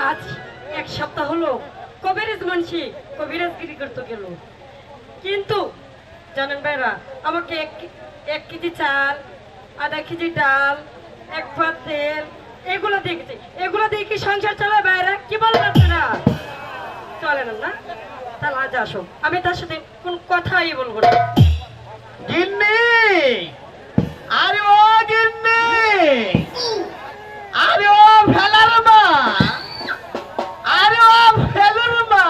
আজ এক সপ্তাহ হলো কবিরাজ মানসি কবিরাজগিরি করতে গেল, কিন্তু জানেন ভাইরা আমাকে এক কেজি চাল, আধা কেজি ডাল, এক ভাত তেল এগুলো দেখেছে, এগুলো দিয়ে কি সংসার চালায় ভাইরা? কি বলেন আপনারা? চলে না? তাহলে আজ আসো, আমি তার সাথে কোন কথাই বলবো না। গিন্নি, আরে ও গিন্নি, আরে ও ফেলার মা, আরে ও ফেলুর মা,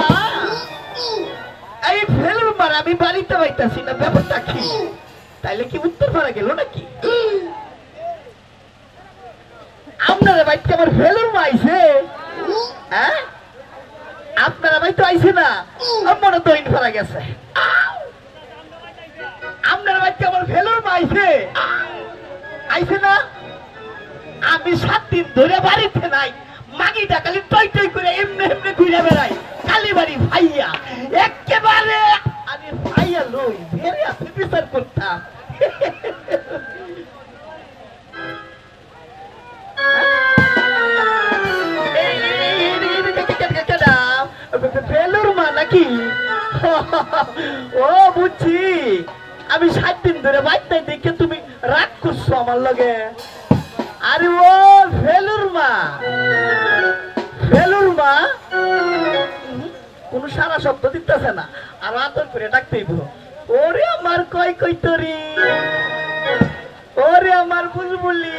এই ফেলুর মা আমি বাড়িতে পাইতাছি না, ব্যাপারটা কি? তাইলে কি উত্তর পাড়া গেল নাকি? আপনারা বাড়িতে আমার ফেলুর মা আইছে? হ্যাঁ, আপনারা বাড়িতে আইছে না, আমার তো ইন পাড়া গেছে। আপনার বাচ্চা আমার ফেলুর মা আইছে, আইছে না? আমি 7 দিন ধরে বাড়িতে নাই, মাগিটা খালি টই টই করে এমনি এমনি ঘুরে বেড়াই, কালী বাড়ি ভাইয়া একেবারে আমি ভাইয়া লই ভেরে আপনি বিচার করতাম। ফেলুর মা নাকি? ও বুঝছি, আমি 7 দিন ধরে বাড়িতে দেখে তুমি রাগ করছো আমার লগে। আরে ও ফেলুর মা, ফেলুর মা কোন সারা শব্দ দিতেছে না, আর আদর করে ডাকতেই বলো, ওরে আমার কই কই তরি, ওরে আমার বুলবুলি,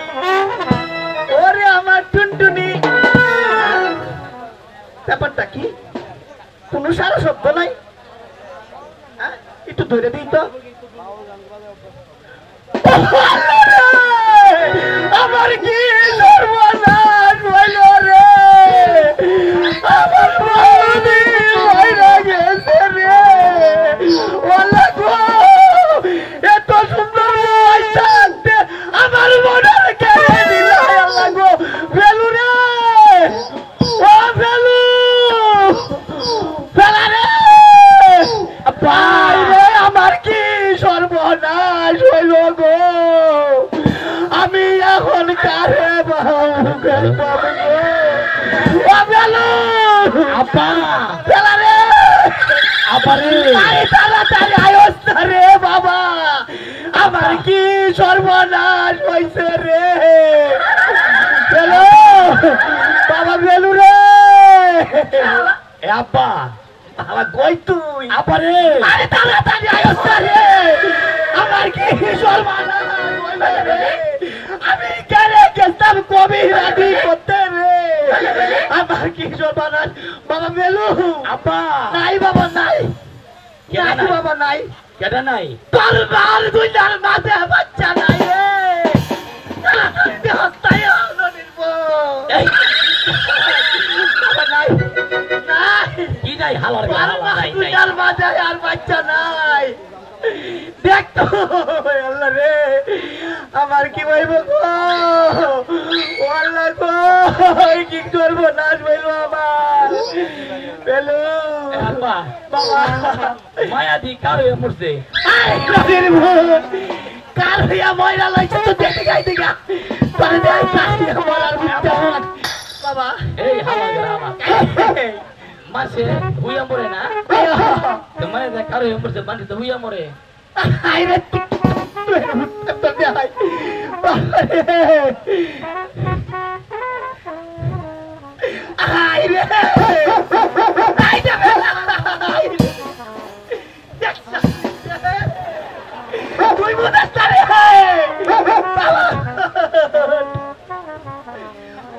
ওরে আমার টুনটুনি। ব্যাপারটা কি? কোন সারা শব্দ নাই, একটু ধরে দিই তো। আমার কি সর্বনাশ হইল রে, আমার বউদি মইরা গেছে রে। ওলা গো, এত সুন্দর বউ থাকতে আমার মনের কেড়ে দিল। আল্লাহ গো, ফেলু রে, ও ফেলু, ফেলা রে, ভাই রে, আমার কি সর্বনাশ হইল গো। আমি এখন কারে বাবু তাড়াতাড়ি আয়স রে বাবা, আমার কি সর্বনাশ হয়েছে রে। বাবা বেলু রে, আব্বা আমার কই তুই? আপারে আরে তাড়াতাড়ি আয়স রে, আমার কি সর্বনাশ হইছে রে। আমি কেড়ে গেছিলাম কবিরাজি করতে রে, আমার কি সর্বনাশ। বাবা বেলু, আব্বা নাই, বাবা নাই, নাই বাবা নাই। কেডা নাই? তোর বাল দুইটার মাঝে বাচ্চা নাই রে, তাড়াতাড়ি হস্তায় নদীর বাবা নাই, নাই কি নাই? হালার দুইটার মাঝে আর বাচ্চা নাই। দেখ তো আল্লাহ রে, আমার কি বলবো গো, আল্লাহ গো, কি করবো, নাশ বলবো আমার। বেলু বাবা, মায়া দি কার হয়ে মরছে? কার হইয়া ময়রা লাইছে তো দেখে গাই দিগা পারে দেয় কাহিয়া মরার বাবা। এই হালা গ্রামা মাসে হুইয়া মরে না, তোমার কার হয়ে মরছে? বান্দি তো হুইয়া মরে। আইরে তো দেখাই আইরে আইরে তুই বুঝাস তারে বাবা,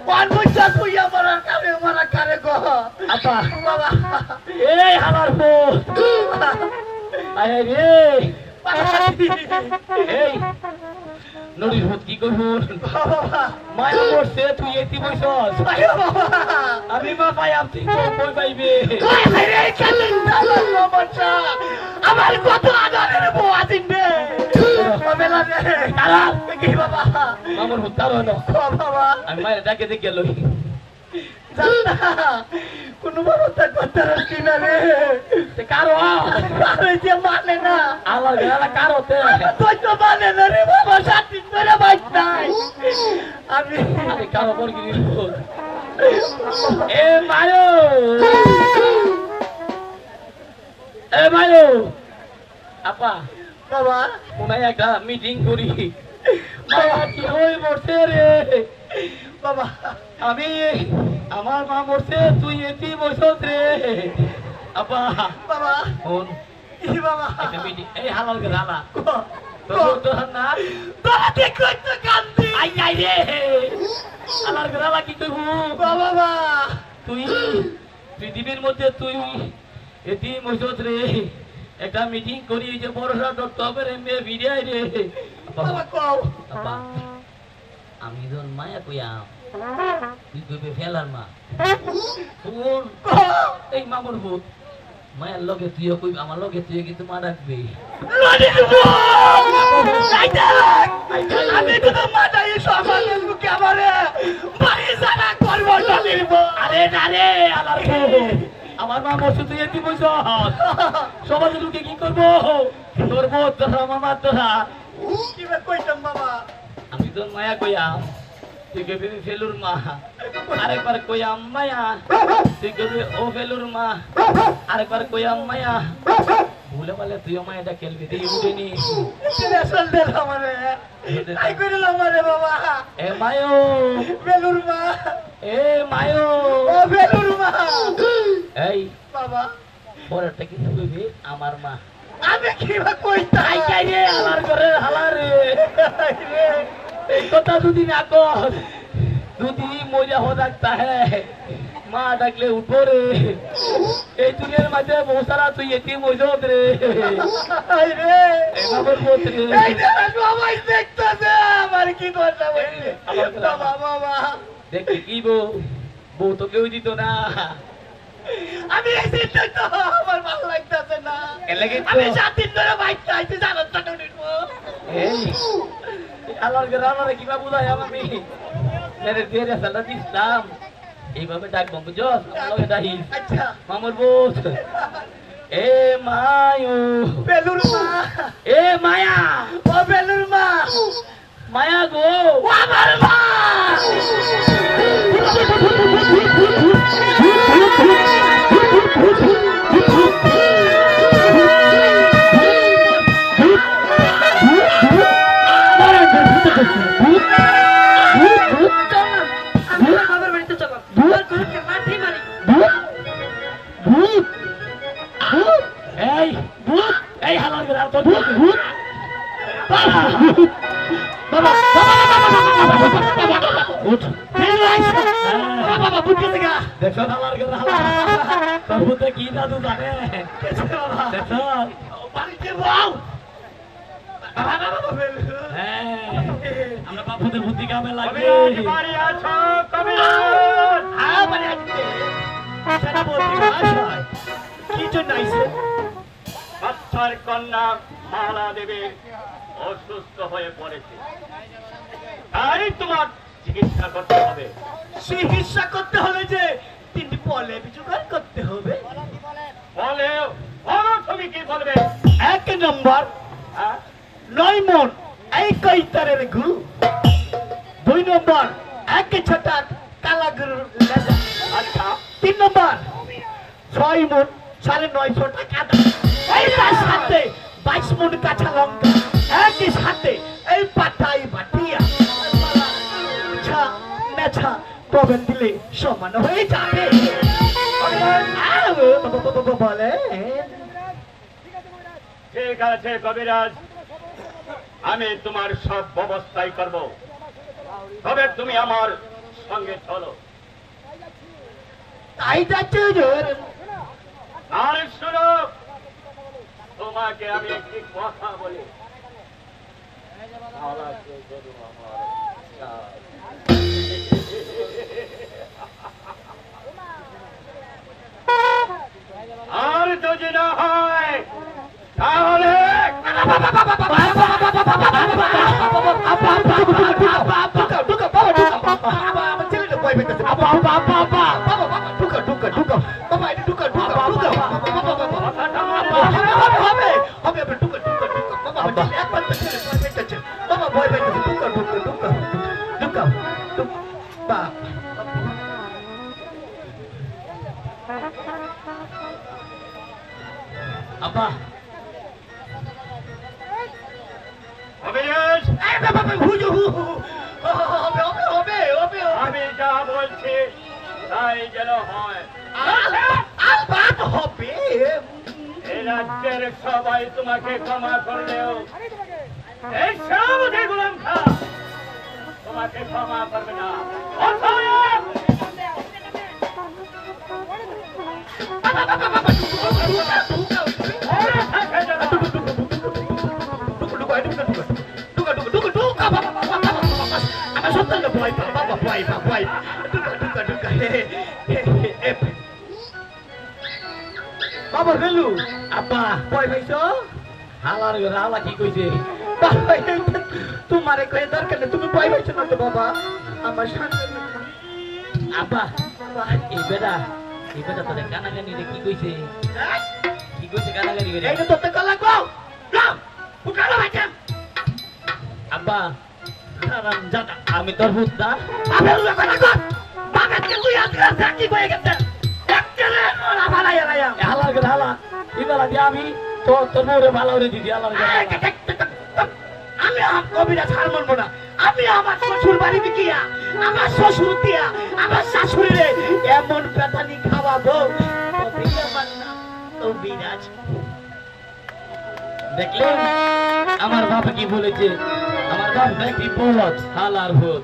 কোন বুঝা তুই আমার কারে গো আপা বাবা। এই আমার বউ আয় রে, এই নদীর ভূত কি করবো? মায়া মরছে, তুই এটি বইছস। আমি মা পাই আপনি কই পাইবে? আমার কত আদরের বউ আছেন রে, আমার ভূত তার হলো বাবা। আমি মায়ের ডাকে দেখে গেল কোন ব্যবস্থা করতে পারছি না রে। কারো মানে না আমার কারো তুই তো মানে না রে বাবা, 7 দিন ধরে বাইক নাই আমি কারো এ মায়ো এ মায়ো আপা বাবা মনে হয় একটা মিটিং করি মায়া কি হয়ে মরছে রে বাবা আমি আমার মা মরছে তুই এটি বসত রে আপা বাবা ফোন কি বাবা একটা মিটিং এই হালাল কে হালা তো তোর না বাবা দেখো তো কান্দি আই আই রে হালাল কে হালা কি কইবো বাবা তুই পৃথিবীর মধ্যে তুই এটি বসত রে একটা মিটিং করি যে বড়রা ডক্টর হবে রে মে ভিডিআই রে বাবা কও আপা আমি যখন মায়া কইয়াম তুই কইবে ফেলার মা তোর এই মামুর ভূত মায়ের লগে তুইও কইবি আমার লগে তুই কিন্তু মা ডাকবি আমি তো মাথায় সমাজের মুখে আমারে বাড়ি জানা করবো আরে না রে আমার মা মরছে তুই এটি বইস সমাজের লোকে কি করবো তোর বোধ তোরা মামার তোরা কি কইতাম বাবা আমি তো মায়া কইয়াম তুই কবি ফেলুর মা আরেকবার কইয়াম মায়া তুই কবি ও ফেলুর মা আরেকবার কইয়াম মায়া ভুলে বলে তুইও মায়াটা খেলবি তুই উঠেনি রেশন দে আমারে আই কইল আমারে বাবা এ মায়ো বেলুর মা এ মায়ো ও বেলুর মা এই বাবা পরেরটা কিন্তু কইবি আমার মা আমি কি কইতাম আই যাই রে হালার করে হালা রে এই কথা দুদিন আগর দুদি মজা हो सकता है মা ডাকলে উঠবো রে এই দুনিয়ার মাঝে বহুত সারা তুই এটি মজত রে আই রে এই বাবার মত রে এই যে সবাই দেখতেছে আমার কি দশা হইছে বাবা বাবা দেখি কি বউ তো কেউ দিত না আমি এই চিন্তা তো আমার ভালো লাগতেছে না এলাকে আমি 7 দিন ধরে বাইক চাইতে জানো তো নিবো এই আল্লাহর গ্রামারে কিবা বুঝাই আমি মেরে দেরে সালাত ইসলাম এইভাবে ডাকবো বুঝছো আল্লাহকে ডাকি আচ্ছা মামুর বোস এ মায়ো বেলুর মা এ মায়া ও বেলুর মা মায়া গো ও আমার মা এই হালার গ্রাম তো ভূত বাবা উঠ বাবা বুঝতে গা দেখো হালার গ্রাম তোর ভূতে কি জাদু জানে দেখো বাড়িতে বাও আমরা বাপুদের বুদ্ধি কামে লাগবে বাড়ি আছো কবিরাজ হ্যাঁ বাড়ি আছি সেটা বলতে ভাষায় কি জন্য আইছে বাচ্চার কন্যা মালা দেবী অসুস্থ হয়ে পড়েছে তাই তোমার চিকিৎসা করতে হবে চিকিৎসা করতে হলে যে তিনটি পলে জোগাড় করতে হবে বলে বলো তুমি কি বলবে 1 নম্বর 9 মন এই কৈতারের গু 2 নম্বর 1 ছটা কালা গরুর লেজা আচ্ছা 3 নম্বর 6 মন 950 টাকা এই তার সাথে 22 মন কাঁচা লঙ্কা একই সাথে এই পাতাই বাটিয়া আচ্ছা নেছা প্রবেন দিলে সমান হয়ে যাবে বলে ঠিক আছে কবিরাজ আমি তোমার সব ব্যবস্থাই করব তবে তুমি আমার সঙ্গে চলো তাই যাচ্ছে আর শোনো তোমাকে আমি একটি কথা বলি আর যদি না হয় তাহলে আমি যা বলছি তাই যেন হয়। এই রাজ্যের সবাই তোমাকে ক্ষমা করলেও এই সামুদ্রে গোলাম খা তোমাকে ক্ষমা করবে না। বাবা গেলু আব্বা ভয় পাইছ হালার ঘরে হালা কি কইছে? তোমারে কয়ে দরকার নেই, তুমি ভয় পাইছ না তো বাবা। আমার শান্তি আব্বা এই বেটা তোদের কানাকানি রে কি কইছে? কি কইছে কানাকানি করে? এইটা তোতে কলা গো নাও উঠালো ভাইজান। আব্বা হারাম জাদা আমি তোর হুদ্দা আমি উল্লেখ করা গো বাগাতে তুই আজকাল চাকরি করে গেছেন একচেলে মোরা ভালাই লাইয়া হালার ঘরে হালা ইবেলা দিয়ে আমি তোর বউরে ভালো করে দিদি হালার ঘরে হালা। আমি আমার কবিরা ছাড় মানবো না। আমি আমার শ্বশুর বাড়ি বিকিয়া আমার শ্বশুর দিয়া আমার শাশুড়িরে এমন পেতানি খাওয়াবো কবির আমার নাম কবিরাজ। দেখলেন আমার বাবা কি বলেছে? আমার বাপ নাকি বলদ হালার ভূত।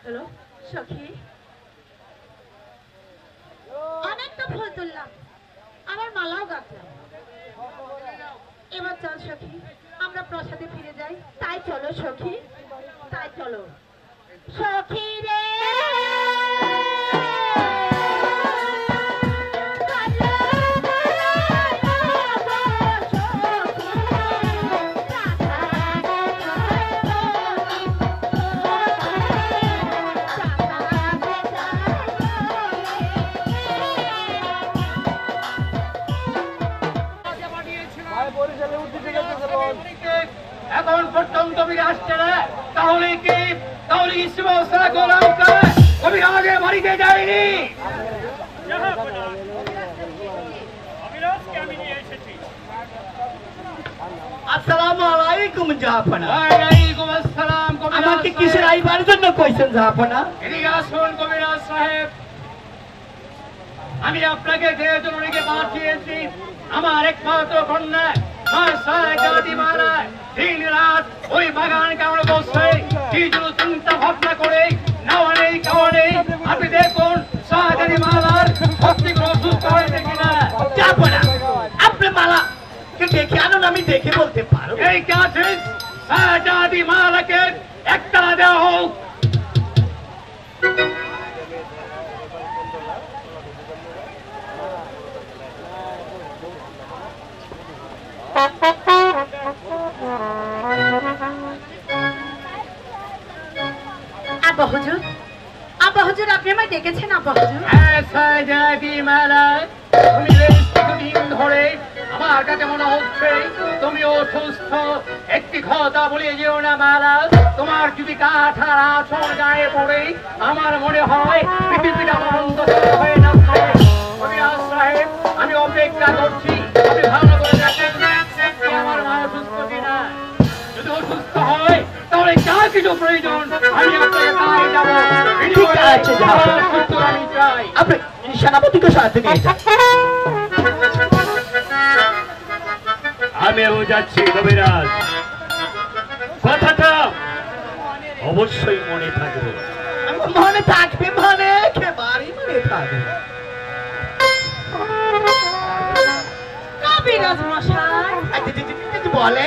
হ্যালো সখী, অনেকটা ফুল তুললাম, আমার মালাও গাঁথলাম, এবার চল সখী আমরা প্রসাদে ফিরে যাই। তাই চলো সখী, তাই চলো সখী রে। এখন পর্যন্ত কবি আসছে না, তাহলে কি ব্যবস্থা করলাম? কবি আমাকে বাড়িতে যায়নি। আসসালামু আলাইকুম জাহাপনা। ওয়ালাইকুম আসসালাম। আমাকে কিসের আইবার জন্য কইছেন জাহাপনা? এদিকে আসুন কবিরাজ সাহেব, আমি আপনাকে যে জরুরিকে পাঠিয়েছি, আমার একমাত্র কন্যা দিন রাত ওই বাগান কামড়ে বসে কি জন্য চিন্তা ভাবনা করে নেওয়া নেই খাওয়া নেই। আপনি দেখুন শাহজাদি মালার ভক্তি অসুস্থ হয়েছে কিনা। জাহাপনা, আপনি মালা দেখে আনুন, আমি দেখে বলতে পারবো। এই কাছে শাহজাদি মালাকে একটা দেওয়া হোক। আব্বা হুজুর, আব্বা হুজুর, আপনি আমায় ডেকেছেন? আব্বা হুজুর, শাহজাদি মালা, তুমি কিছুদিন ধরে আমার কাছে মনে হচ্ছে তুমি অসুস্থ। একটি কথা বলে যেও না মালা, তোমার যদি কাঠার আসন গায়ে পড়ে আমার মনে হয় পৃথিবীটা আনন্দ হয়ে যাচ্ছে। কবিরাজ সাহেব, আমি অপেক্ষা করছি, আপনি ভালো করে দেখেন আমার মা অসুস্থ কিনা। যদি অসুস্থ হয় তাহলে যা কিছু প্রয়োজন আমি আপনাকে তাই যাবো। ঠিক আছে জাহাপনা, আমি চাই আপনি সেনাপতিকে সাথে নিয়ে যান। আমিও যাচ্ছি কবিরাজ, কথাটা অবশ্যই মনে থাকবে। মনে থাকবে, মানে একেবারেই মনে থাকবে। কবিরাজ মশাই, বলে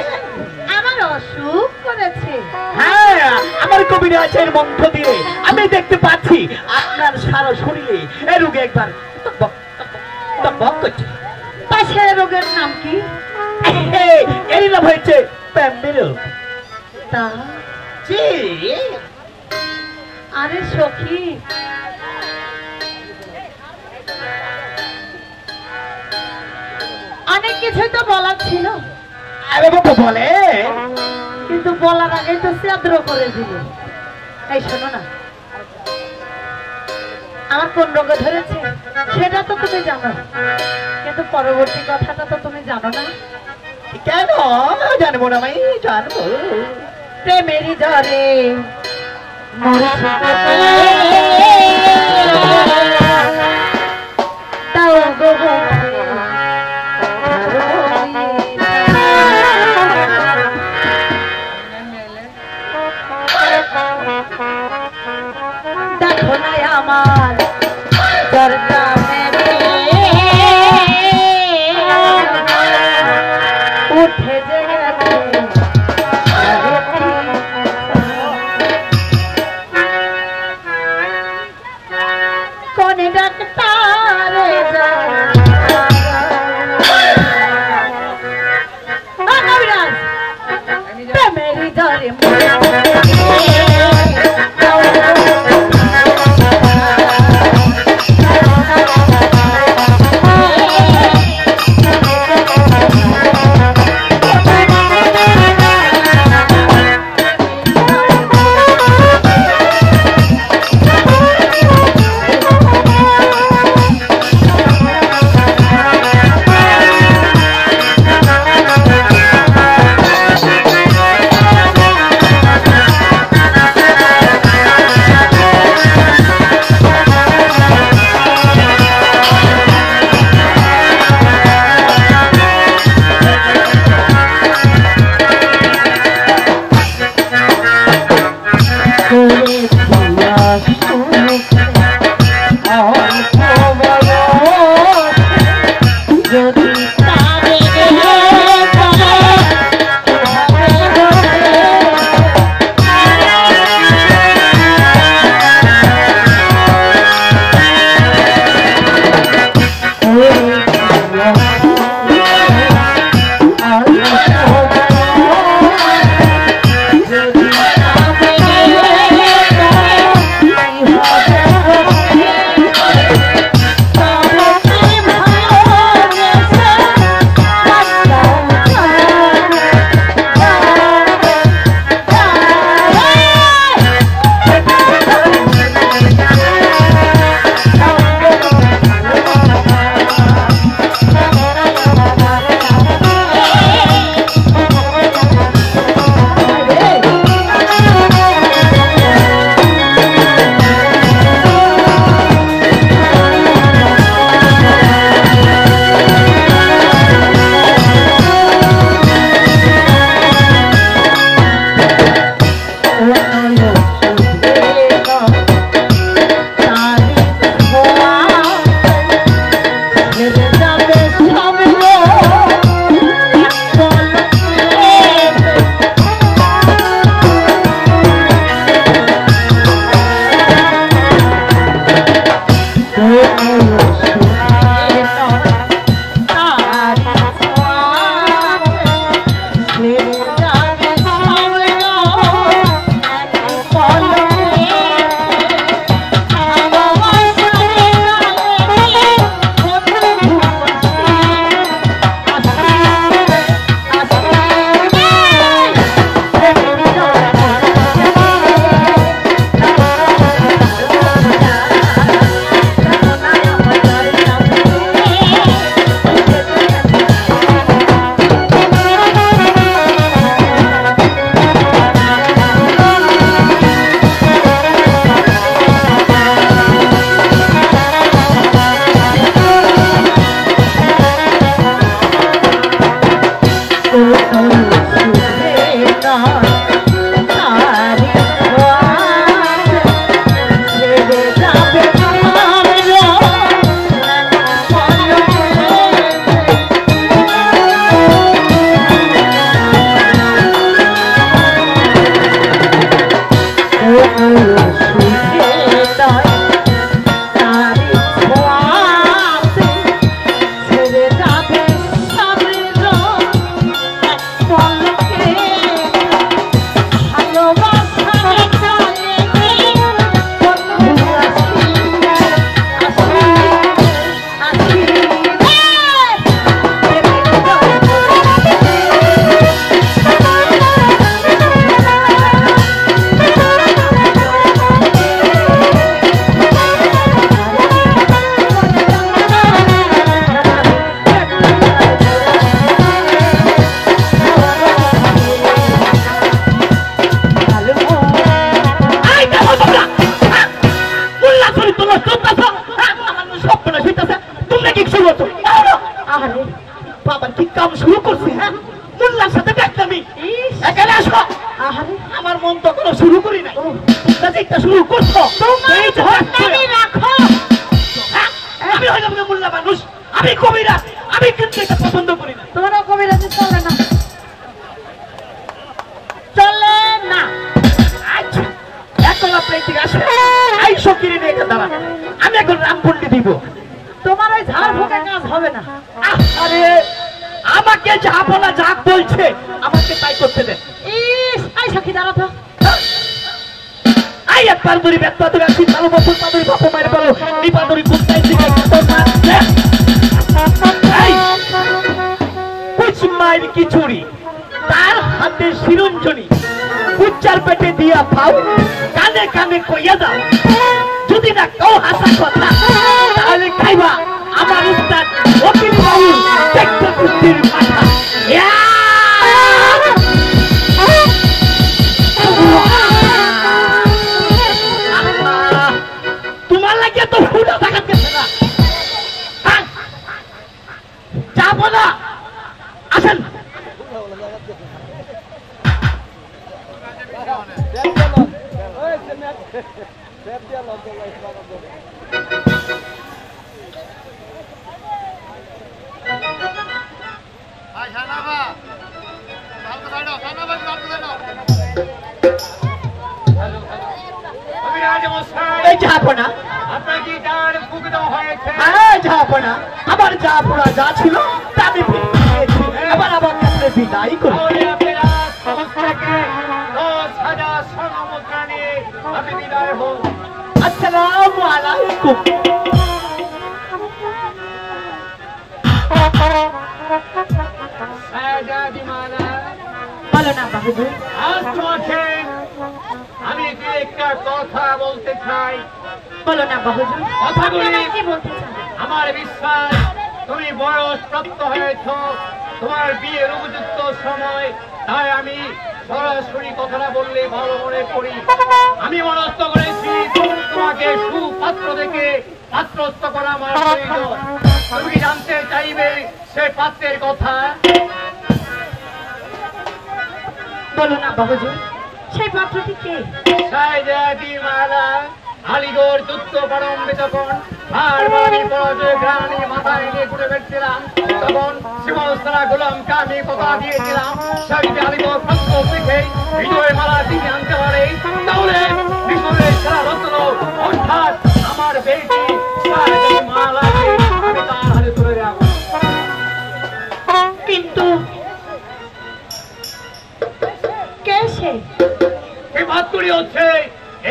আমার অসুখ করেছে। হ্যাঁ, আমার কবিরাজের মন্ত্র দিয়ে আমি দেখতে পাচ্ছি আপনার সারা শরীরে এই রোগে একবার টকবক টকবক করছে। তা সে রোগের নাম কি? এই নাম হয়েছে প্যাম্বি রোগ। তা জি, আরে সখী, অনেক কিছুই তো বলার ছিল, আরে বাবা বলে, কিন্তু বলার আগে তো ছিদ্র করে দিল। এই শোনো না, আমার কোন রোগে ধরেছে সেটা তো তুমি জানো, কিন্তু পরবর্তী কথাটা তো তুমি জানো না। কেন জানবো না? আমি জানবো। প্রেমেরই জ্বরে মরছি তাও গো দেখো না আমার দরজা মেরে উঠে যে গেছে কোন ডাক্তারে প্রেমেরই ধরে তোমরা যে এটা শুরু করছো তোমার ভণ্ডামি রাখো। আমি হইলাম না মোল্লা মানুষ, আমি কবিরাজ, আমি কিন্তু এটা পছন্দ করি না। তোমারও কবিরাজি চলে না, চলে না। আচ্ছা এখন আপনি ঠিক আছে, এই সকিরে নিয়ে দাঁড়ান, আমি এখন রামপন্ডি দিব। তোমার ওই ঝাড় ফুঁকে কাজ হবে না। আরে আমাকে যা বলা যা বলছে আমাকে তাই করতে দেন। ইস, আই সখী দাঁড়া তো। আই এক পাদুরি বেত পাদুরি আসি ভালো বছর পাদুরি বাপু মায়ের বলো এই পাদুরি কোথায় দিকে তোর মা এই কুচ মায়ের কিচুরি তার হাতে শিরঞ্জনি উচ্চার পেটে দিয়া খাও, কানে কানে কইয়া দাও, যদি না কেউ হাসা কথা তাহলে খাইবা আমার উস্তাদ ওকিল বাবু দেখতে কুস্তির মাথা। তোমার লাগে তো ফুটা থাকার গেছে না, যাবো না, আসেন। আপনার কি ডান ফুক দেওয়া হয়েছে? হ্যাঁ যাপনা, আমার যাপনা যা ছিল তা আমি পেয়েছি, এবার আমার কাছে বিদায় করি। তাহলে আপনারা সমস্যাকে 10,000 স্বর্ণমুদ্রা নিয়ে আপনি বিদায় হন। আসসালামু আলাইকুম। বলো না বাহুবুর। আজ তোমাকে আমি একটা কথা বলতে চাই। বলো না বাহুবুর, কথাগুলি কি বলতে চাও? আমার বিশ্বাস তুমি বয়স প্রাপ্ত হয়েছ, তোমার বিয়ের উপযুক্ত সময়, তাই আমি সরাসরি কথাটা বললে ভালো মনে করি। আমি মনস্থ করেছি তোমাকে সুপাত্র দেখে পাত্রস্থ করা আমার প্রয়োজন। তুমি জানতে চাইবে সে পাত্রের কথা। বলো না বাহুবুর, সেই পাত্রটি কে? সাইদাতি মালা আলিগড় যুদ্ধ প্রারম্ভে যখন বারবার আমি পরাজয় গ্রামে মাথায় নিয়ে ঘুরে বেড়ছিলাম, তখন শিবস্তারা গোলামকে আমি কথা দিয়েছিলাম সাইদে আলিগড় প্রান্ত থেকে বিজয় মালা তিনি আনতে পারে, তাহলে মিশরের সেরা রত্ন অর্থাৎ আমার বেটি সাইদাতি মালাকে আমি তার হাতে তুলে রাখবো। কিন্তু কে সে? এই পাত্রটি হচ্ছে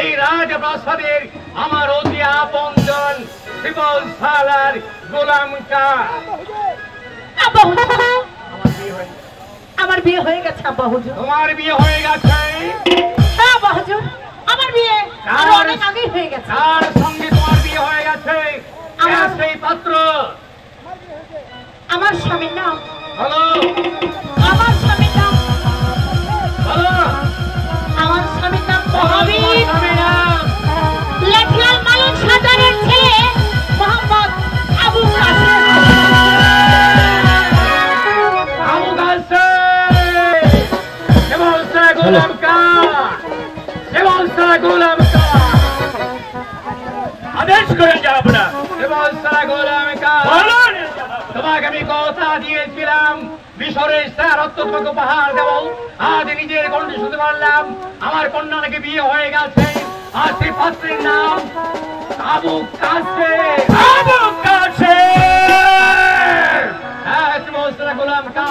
এই রাজপ্রাসাদের আমার অতি আপনজন শিবল সালার গোলাম কা। আব্বা হুজুর, আমার বিয়ে হয়ে গেছে। আব্বা হুজুর, তোমার বিয়ে হয়ে গেছে? হ্যাঁ আব্বা হুজুর, আমার বিয়ে আরো অনেক আগেই হয়ে গেছে। তার সঙ্গে তোমার বিয়ে হয়ে গেছে? আমার- সেই পাত্র আমার স্বামীর নাম, হলো আমার স্বামীর নাম, হলো আমার স্বামীর নাম তোমার মহাবীর স্বামীর নাম? লেখিয়াল মালিক সাজারের ছেলে মোহাম্মদ আবু কাসেম। আবু কাসেম শিবল সালা গোলাম কা, শিবল সালা গোলাম কা। আদেশ করেন যাব না। শিবল সালা গোলাম কা, তোমাকে আমি কথা দিয়েছিলাম মিশরের সেরা রত্ন তোমাকে উপহার দেব। আজ নিজের কণ্ঠে শুনতে পারলাম আমার কন্যা নাকি বিয়ে হয়ে গেছে। আর সেই পাত্রের নাম আবু কাসেম। আবু কাসেম, হ্যাঁ শিবল সালা গোলাম কা,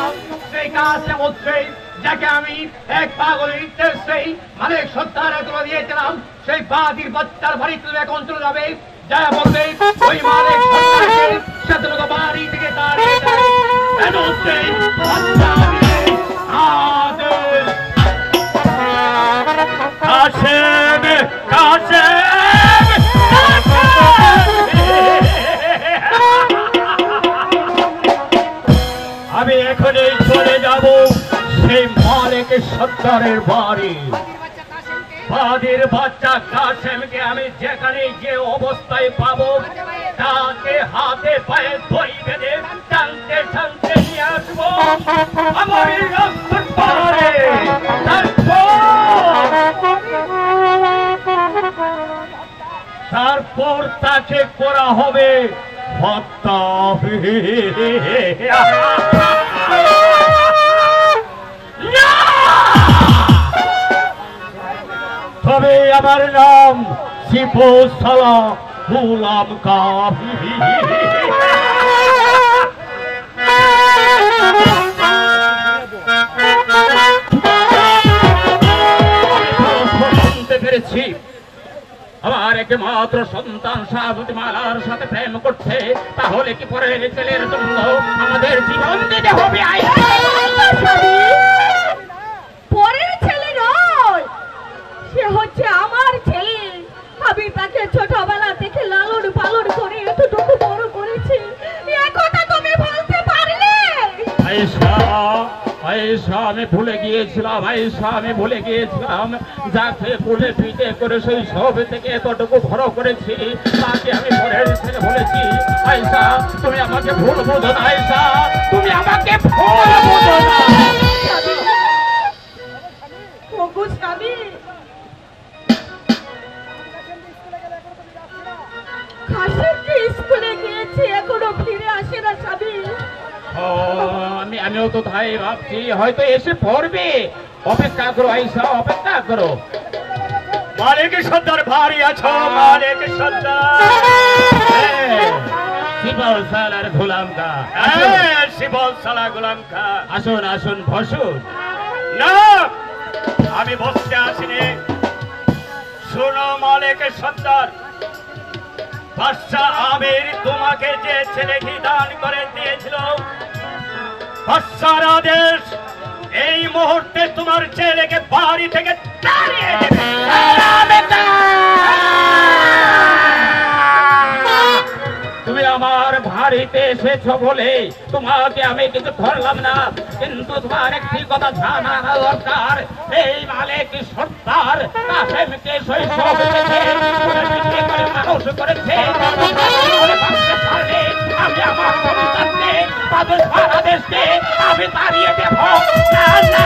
সেই কাসেম হচ্ছে যাকে আমি এক পাগলের নির্দেশে মালিক সত্তার তুলে দিয়েছিলাম। সেই বাদির বাচ্চার বাড়ি তুলে এখন চলে যাবে, যা বলবে ওই মালিক সত্তারকে সেদিন বাড়ি থেকে তাড়িয়ে দেয়। এটা হচ্ছে বাচ্চা দিয়ে আদেশ। কাসেম, কাসেম, আমি এখনই চলে যাব সেই মালিক সত্তারের বাড়ি। বাদির বাচ্চা কাসেমকে আমি যেখানে যে অবস্থায় পাবো তাকে হাতে পায়ে দই বেঁধে টানতে টানতে নিয়ে আসবো আমার রক্ত পাহাড়ে। তারপর তারপর তাকে করা হবে হত্যা। তবে আমার নাম সিফুসালা গুলাম খাঁ। শুনতে পেরেছি আমার একমাত্র সন্তান শাহবতী মালার সাথে প্রেম করছে, তাহলে কি পরের ছেলের জন্য আমাদের জীবন দিতে হবে? পরের ছেলে নয়, সে হচ্ছে আমার ছেলে। আমি তাকে ছোটবেলা থেকে লালন পালন করে এতটুকু বড় করেছি, এ কথা তুমি বলতে পারলে? আয়েশা, আয়েশা আমি ভুলে গিয়েছিলাম, আয়েশা আমি ভুলে গিয়েছিলাম, যাকে কোলে পিঠে করে সেই সব থেকে এতটুকু বড় করেছি তাকে আমি পরের ছেলে বলেছি। আয়েশা তুমি আমাকে ভুল বোঝো না, আয়েশা তুমি আমাকে ভুল বোঝো না। ওগো স্বামী, কাশিম যে স্কুলে গিয়েছে এখনো ফিরে আসে না স্বামী। আমিও তো তাই ভাবছি, হয়তো এসে পড়বে। অপেক্ষা করো আয়েশা, অপেক্ষা করো। মালিক সর্দার ভারী আছো, মালিক সর্দার। শিবল সালার গোলাম খাঁ, শিবল সালা গোলাম খাঁ, আসুন আসুন বসুন। না আমি বসতে আসিনি, শোনো মালিক সর্দার, বাদশাহ আমির তোমাকে যে ছেলেকে দান করে দিয়েছিল, বাদশার আদেশ এই মুহূর্তে তোমার ছেলেকে বাড়ি থেকে তাড়িয়ে দেবে। তুমি আমার বাড়িতে এসেছো বলে তোমাকে আমি কিছু ধরলাম না, কিন্তু তোমার একটি কথা জানা দরকার, এই মালিক সর্দার কাসেমকে শৈশব থেকে মানুষ করেছে। আমি আমার সন্তানকে তাদের সারা দেশকে আমি তাড়িয়ে দেব না, না